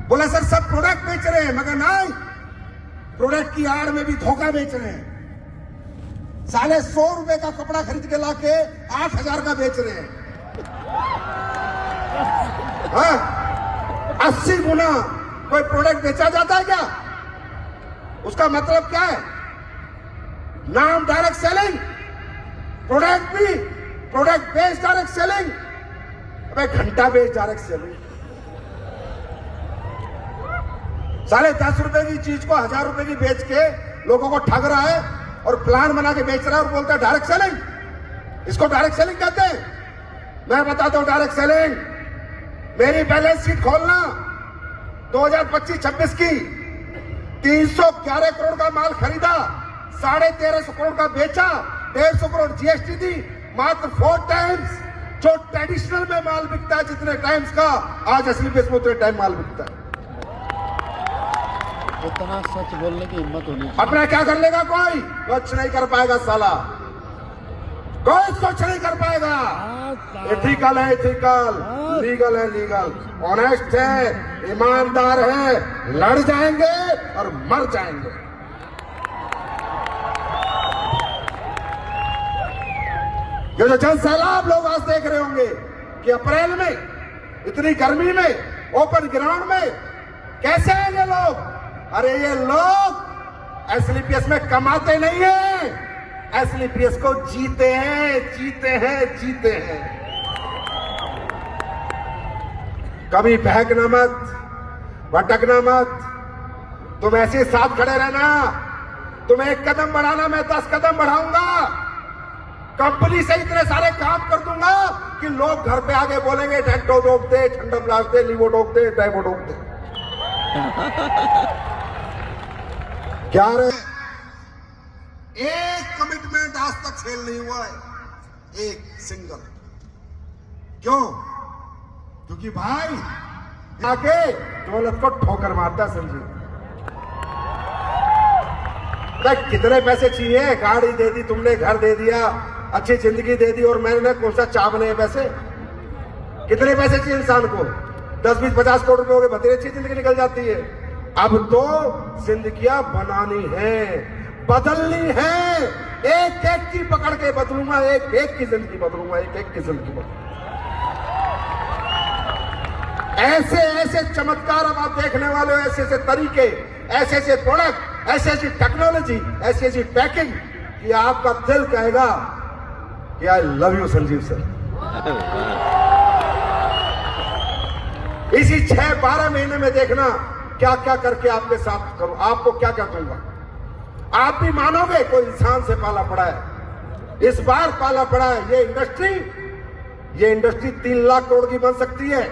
बोला सर सब प्रोडक्ट बेच रहे हैं, मगर नहीं, प्रोडक्ट की आड़ में भी धोखा बेच रहे हैं। साले 100 रुपए का कपड़ा खरीद के लाके 8,000 का बेच रहे हैं। हाँ? 80 गुना कोई प्रोडक्ट बेचा जाता है क्या? उसका मतलब क्या है? नाम डायरेक्ट सेलिंग, प्रोडक्ट भी प्रोडक्ट बेस्ड डायरेक्ट सेलिंग, अबे घंटा बेस्ड डायरेक्ट सेलिंग। साले 10 रुपए की चीज को 1000 रुपए की बेच के लोगों को ठग रहा है और प्लान बना के बेच रहा है और बोलता है डायरेक्ट सेलिंग। इसको डायरेक्ट सेलिंग कहते हैं। मैं बताता हूं डायरेक्ट सेलिंग। मेरी बैलेंस शीट खोलना 2025-26 की, 311 करोड़ का माल खरीदा, 1350 करोड़ का बेचा, 150 करोड़ जीएसटी दी, मात्र 4 टाइम्स। जो ट्रेडिशनल में माल बिकता है जितने टाइम्स का, आज एसलीपीएस में उतने टाइम माल बिकता है। इतना सच बोलने की हिम्मत होनी चाहिए। अपना क्या कर लेगा? कोई कुछ नहीं कर पाएगा साला, कोई कुछ नहीं कर पाएगा। एथिकल है एथिकल, लीगल है लीगल, ऑनेस्ट है, ईमानदार है, लड़ जाएंगे और मर जाएंगे। ये जो जन सैलाब लोग आज देख रहे होंगे कि अप्रैल में इतनी गर्मी में ओपन ग्राउंड में कैसे आएंगे लोग? अरे ये लोग एसलीपीएस में कमाते नहीं है, एसलीपीएस को जीते हैं, जीते हैं, जीते हैं। कभी बहकना मत, भटकना मत, तुम ऐसे साथ खड़े रहना। तुम एक कदम बढ़ाना, मैं 10 कदम बढ़ाऊंगा। कंपनी से इतने सारे काम कर दूंगा कि लोग घर पे आगे बोलेंगे डेंटो रोक दे, ठंडा ब्लास्ट दे, लीवो रोक दे, टाइफो रोक दे। क्या रे? एक कमिटमेंट आज तक फेल नहीं हुआ है, एक सिंगल। क्यों? क्योंकि भाई आके दौलत को ठोकर मारता है संजीव। कितने पैसे चाहिए? गाड़ी दे दी तुमने, घर दे दिया, अच्छी जिंदगी दे दी, और मैंने कौन सा चाह बने पैसे? कितने पैसे चाहिए इंसान को? 10, 20, 50 करोड़ रुपए हो गए, बड़ी अच्छी जिंदगी निकल जाती है। अब तो जिंदगियां बनानी है, बदलनी है। एक एक की पकड़ के बदलूंगा, एक एक की जिंदगी बदलूंगा, एक एक की जिंदगी बदलूंगा। ऐसे ऐसे चमत्कार अब आप देखने वाले हो, ऐसे ऐसे तरीके, ऐसे ऐसे प्रोडक्ट, ऐसी ऐसी टेक्नोलॉजी, ऐसी ऐसी पैकिंग कि आपका दिल कहेगा कि I love you Sanjeev sir. इसी 6-12 महीने में देखना क्या क्या करके आपके साथ करूं, आपको क्या क्या दूंगा। आप भी मानोगे कोई इंसान से पाला पड़ा है, इस बार पाला पड़ा है। ये इंडस्ट्री 3 लाख करोड़ की बन सकती है।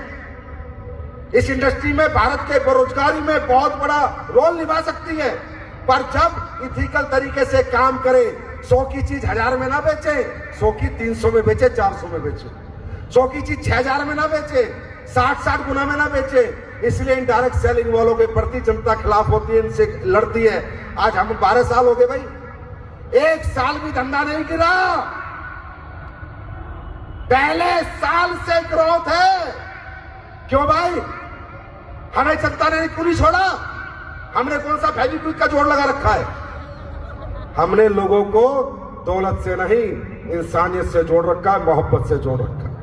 इस इंडस्ट्री में भारत के बेरोजगारी में बहुत बड़ा रोल निभा सकती है। पर जब इथिकल तरीके से काम करे, 100 की चीज 1000 में ना बेचे, 100 की 300 में बेचे, 400 में बेचे, 100 की चीज 6000 में ना बेचे, 60 गुना में ना बेचे। इसलिए इनडायरेक्ट सेलिंग वालों के प्रति जनता खिलाफ होती है, इनसे लड़ती है। आज हम 12 साल हो गए भाई, 1 साल भी धंधा नहीं गिरा। पहले साल से ग्रोथ है। क्यों भाई? हमें जनता ने क्यों नहीं छोड़ा? हमने कौन सा फेविक्विक का जोड़ लगा रखा है? हमने लोगों को दौलत से नहीं, इंसानियत से जोड़ रखा है, मोहब्बत से जोड़ रखा है।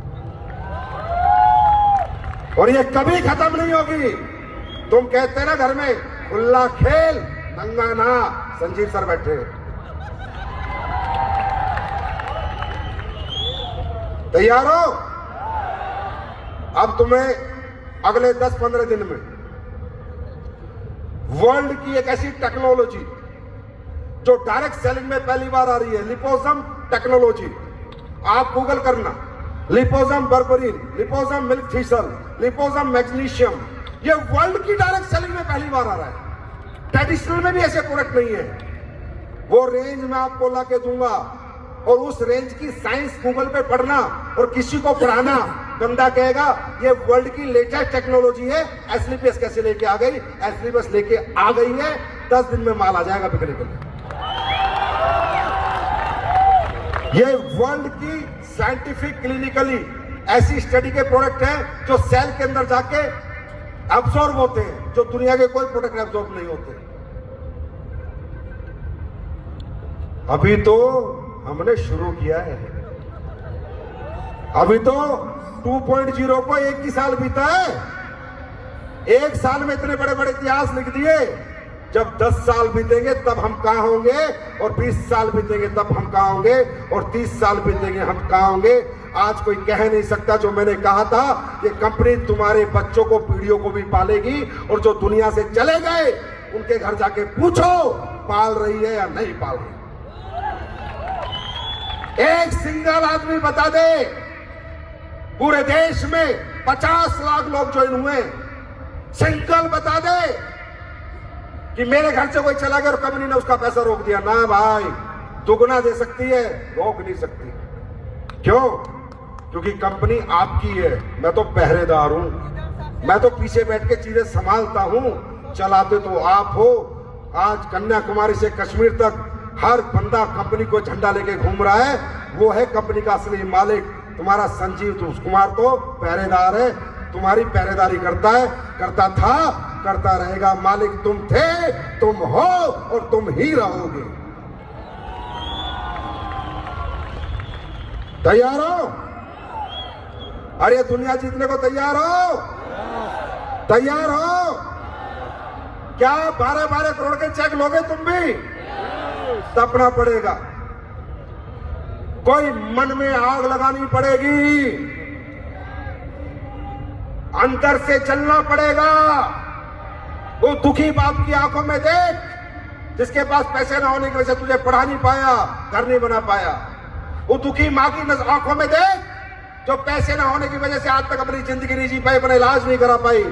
और ये कभी खत्म नहीं होगी। तुम कहते हैं ना घर में खुला खेल नंगा ना, संजीव सर बैठे। तैयार हो? अब तुम्हें अगले 10-15 दिन में वर्ल्ड की एक ऐसी टेक्नोलॉजी जो डायरेक्ट सेलिंग में पहली बार आ रही है, लिपोसम टेक्नोलॉजी। आप गूगल करना, लिपोसम बर्बरीन, लिपोसम मिल्क थीसल, लिपोसम मैग्नीशियम। ये वर्ल्ड की डायरेक्ट सेलिंग में पहली बार आ रहा है। ट्रेडिशनल में भी ऐसे प्रोडक्ट नहीं है। वो रेंज मैं आपको ला के दूंगा, और उस रेंज की साइंस गूगल पे पढ़ना और किसी को पढ़ाना। बंदा कहेगा ये वर्ल्ड की लेटेस्ट टेक्नोलॉजी है, एसलीपीएस कैसे लेके आ गई? एसलीपीएस लेके आ गई है, 10 दिन में माल आ जाएगा बिकने के लिए। ये वर्ल्ड की साइंटिफिक क्लिनिकली ऐसी स्टडी के प्रोडक्ट हैं जो सेल के अंदर जाके एब्सॉर्ब होते हैं, जो दुनिया के कोई प्रोडक्ट एब्सॉर्ब नहीं होते। अभी तो हमने शुरू किया है, अभी तो 2.0 को एक ही साल बीता है। एक साल में इतने बड़े बड़े इतिहास लिख दिए। जब 10 साल बीतेंगे तब हम कहां होंगे, और 20 साल बीतेंगे तब हम कहां होंगे, और 30 साल बीतेंगे हम कहां होंगे। आज कोई कह नहीं सकता जो मैंने कहा था, ये कंपनी तुम्हारे बच्चों को, पीढ़ियों को भी पालेगी, और जो दुनिया से चले गए उनके घर जाके पूछो पाल रही है या नहीं पाल रही। एक सिंगल आदमी बता दे पूरे देश में 50 लाख लोग ज्वाइन हुए, सिंगल बता दे कि मेरे घर से कोई चला गया और कंपनी ने उसका पैसा रोक दिया। ना भाई, दुगना दे सकती है, रोक नहीं सकती। क्यों? क्योंकि कंपनी आपकी है, मैं तो पहरेदार हूं, मैं तो पीछे बैठ के चीजें संभालता हूं, चलाते तो आप हो। आज कन्याकुमारी से कश्मीर तक हर बंदा कंपनी को झंडा लेके घूम रहा है, वो है कंपनी का असली मालिक। तुम्हारा संजीव कुमार तो पहरेदार है, तुम्हारी पहरेदारी करता है, करता था, करता रहेगा। मालिक तुम थे, तुम हो और तुम ही रहोगे। तैयार हो? अरे दुनिया जीतने को तैयार हो? तैयार हो? क्या 12-12 करोड़ के चेक लोगे तुम भी? तपना पड़ेगा, कोई मन में आग लगानी पड़ेगी, अंदर से चलना पड़ेगा। वो दुखी बाप की आंखों में देख, जिसके पास पैसे ना होने की वजह से तुझे पढ़ा नहीं पाया, घर नहीं बना पाया। वो दुखी मां की आंखों में देख, जो पैसे ना होने की वजह से आज तक अपनी जिंदगी नहीं जी पाई, अपना इलाज नहीं करा पाई।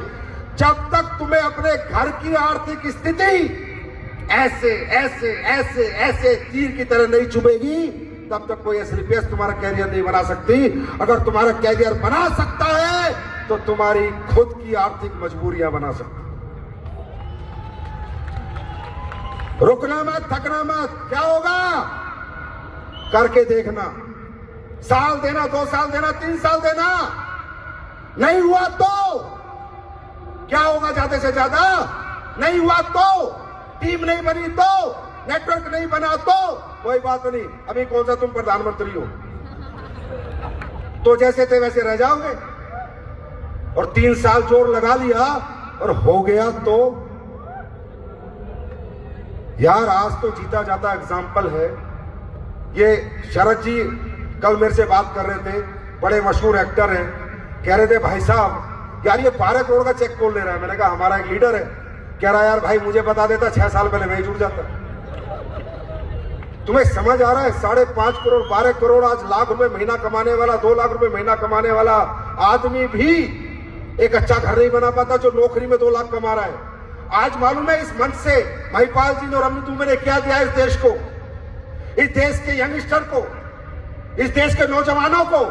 जब तक तुम्हें अपने घर की आर्थिक स्थिति ऐसे ऐसे ऐसे ऐसे तीर की तरह नहीं चुभेगी, तब तक कोई एसलीपीएस तुम्हारा कैरियर नहीं बना सकती। अगर तुम्हारा कैरियर बना सकता है तो तुम्हारी खुद की आर्थिक मजबूरियां बना सकती। रुकना मत, थकना मत। क्या होगा? करके देखना। साल देना, 2 साल देना, 3 साल देना। नहीं हुआ तो क्या होगा? ज्यादा से ज्यादा नहीं हुआ तो, टीम नहीं बनी तो, नेटवर्क नहीं बना तो कोई बात नहीं। अभी कौन सा तुम प्रधानमंत्री हो, तो जैसे थे वैसे रह जाओगे। और 3 साल जोर लगा लिया और हो गया तो यार, आज तो जीता जाता एग्जाम्पल है। ये शरद जी कल मेरे से बात कर रहे थे, बड़े मशहूर एक्टर हैं, कह रहे थे भाई साहब यार ये 12 करोड़ का चेक कौन ले रहा है। मैंने कहा हमारा एक लीडर है। कह रहा यार भाई मुझे बता देता 6 साल पहले मैं ही जुड़ जाता। तुम्हें समझ आ रहा है? 5.5 करोड़ 12 करोड़ आज लाख रुपए महीना कमाने वाला, 2 लाख रुपए महीना कमाने वाला आदमी भी एक अच्छा घर नहीं बना पाता जो नौकरी में 2 लाख कमा रहा है। आज मालूम है इस मंच से महिपाल जी ने और अमित दुबे ने क्या दिया इस देश को, इस देश के यंगस्टर को, इस देश के नौजवानों को।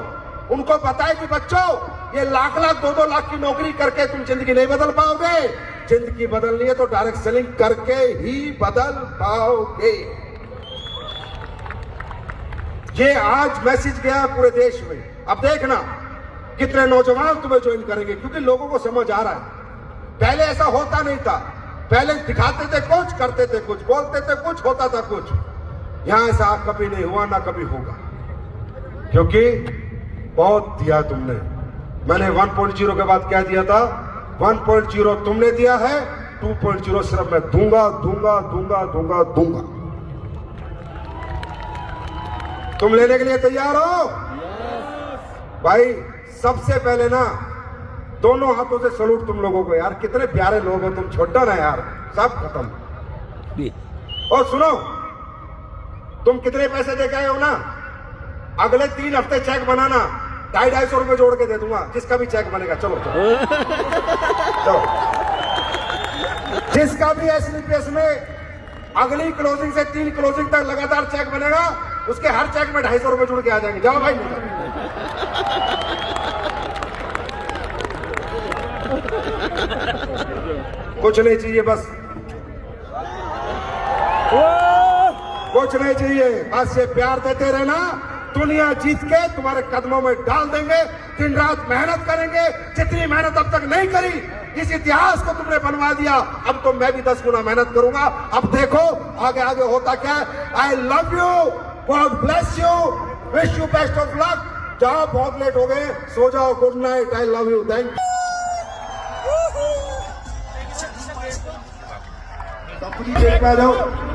उनको पता है कि बच्चों ये लाख 2-2 लाख की नौकरी करके तुम जिंदगी नहीं बदल पाओगे। जिंदगी बदलनी है तो डायरेक्ट सेलिंग करके ही बदल पाओगे। ये आज मैसेज गया पूरे देश में। अब देखना कितने नौजवान तुम्हें ज्वाइन करेंगे, क्योंकि लोगों को समझ आ रहा है। पहले ऐसा होता नहीं था, पहले दिखाते थे कुछ, करते थे कुछ, बोलते थे कुछ, होता था कुछ। यहां ऐसा कभी नहीं हुआ, ना कभी होगा, क्योंकि बहुत दिया तुमने। मैंने 1.0 के बाद क्या दिया था? 1.0 तुमने दिया है, 2.0 सिर्फ मैं दूंगा दूंगा दूंगा दूंगा दूंगा। तुम लेने के लिए तैयार हो? भाई सबसे पहले ना दोनों हाथों से सलूट तुम लोगों को। यार कितने प्यारे लोग हो तुम, छोटा ना यार, सब खत्म। और सुनो, तुम कितने पैसे दे के आए हो ना, अगले 3 हफ्ते चेक बनाना, 250-250 रुपए जोड़ के दे दूंगा, जिसका भी चेक बनेगा। चलो चलो चलो, जिसका भी एसलीपीएस में अगली क्लोजिंग से 3 क्लोजिंग तक लगातार चेक बनेगा, उसके हर चेक में 250 रुपए जुड़ के आ जाएंगे। जाओ भाई। कुछ नहीं चाहिए, बस कुछ नहीं चाहिए, बस ये प्यार देते रहना, दुनिया जीत के तुम्हारे कदमों में डाल देंगे। दिन रात मेहनत करेंगे, जितनी मेहनत अब तक नहीं करी। इस इतिहास को तुमने बनवा दिया, अब तो मैं भी 10 गुना मेहनत करूंगा। अब देखो आगे आगे होता क्या है। I love you, God bless you, wish you best of luck. जाओ, बहुत लेट हो गए, सो जाओ, good night, I love you, thank you. Company देख में आ जाओ।